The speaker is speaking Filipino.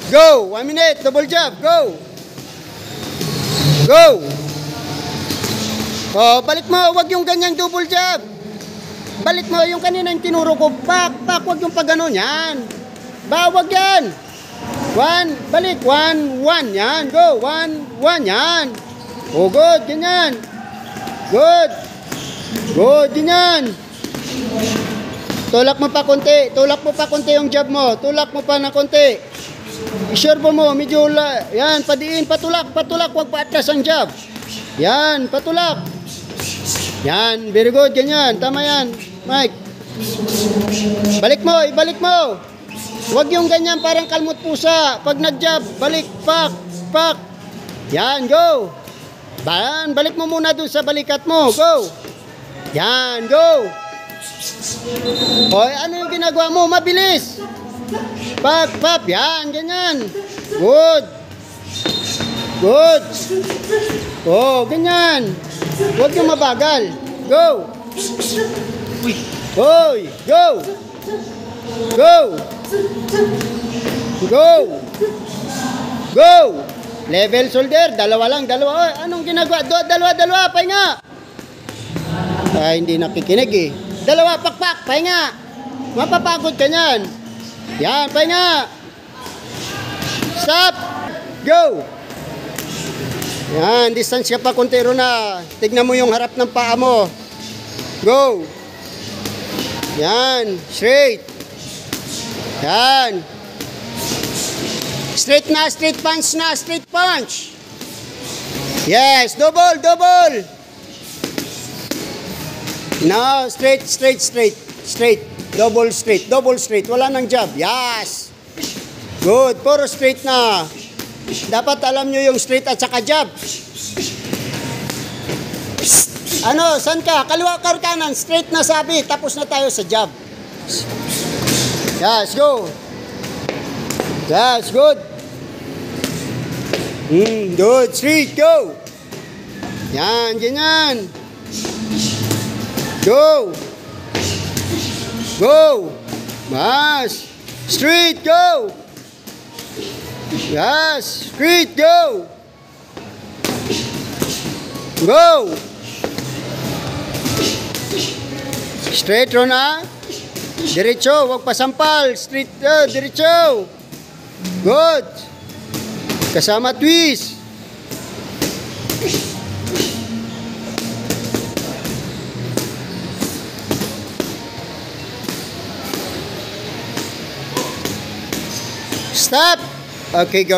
Go. 1 minute. Double jab. Go. Go. Oh, balik mo. Huwag yung ganyang double jab. Balik mo yung kanina yung tinuro ko. Pak. Huwag yung pagano. Yan. Bawag yan. 1. Balik. 1. 1. Yan. Go. 1. 1. Yan. Oh, good. Ganyan. Good. Good. Ganyan. Tulak mo pa konti. Tulak mo pa konti yung jab mo. Tulak mo pa na konti. I-servo mo. Medyo yan. Padiin. Patulak. Patulak. Huwag paatras ang jab. Yan. Patulak. Yan. Very good. Ganyan. Tama yan. Mike. Balik mo. Ibalik mo. Huwag yung ganyan. Parang kalmot pusa. Pag nag-jab. Balik. Pak. Pak. Yan. Go. Yan. Balik mo muna dun sa balikat mo. Go. Yan. Go. Hoy, ano yung ginagawa mo? Mabilis. Pap, yan, ganyan. Good. Good. Oh, ganyan. Huwag yung mabagal. Go. Hoy, go. Go. Go. Go. Level shoulder, dalawa lang, dalawa. Oy, anong ginagawa? Dalawa, pahinga. Ay, hindi nakikinig eh. Dalawa, pakpak, pahinga. Mapapagod ka niyan. Yan, pahinga. Stop. Go. Yan, distance ka pa konti na. Tignan mo yung harap ng paa mo. Go. Yan, straight. Yan. Straight na, straight punch na, straight punch. Yes, double. No, straight. Double straight. Wala nang jab. Yes. Good. Puro straight na. Dapat alam nyo yung straight at saka jab. Ano, saan ka? Kaliwa ka kanan. Straight na sabi. Tapos na tayo sa jab. Yes, go. Yes, good. Good. Straight, go. Yan, ganyan. Go. Go. Mas. Straight, go. Yes. Straight, go. Go. Straight, Rona. Diretso. Huwag pasampal. Straight, diretso. Good. Kasama twist. Stop. Okay, go.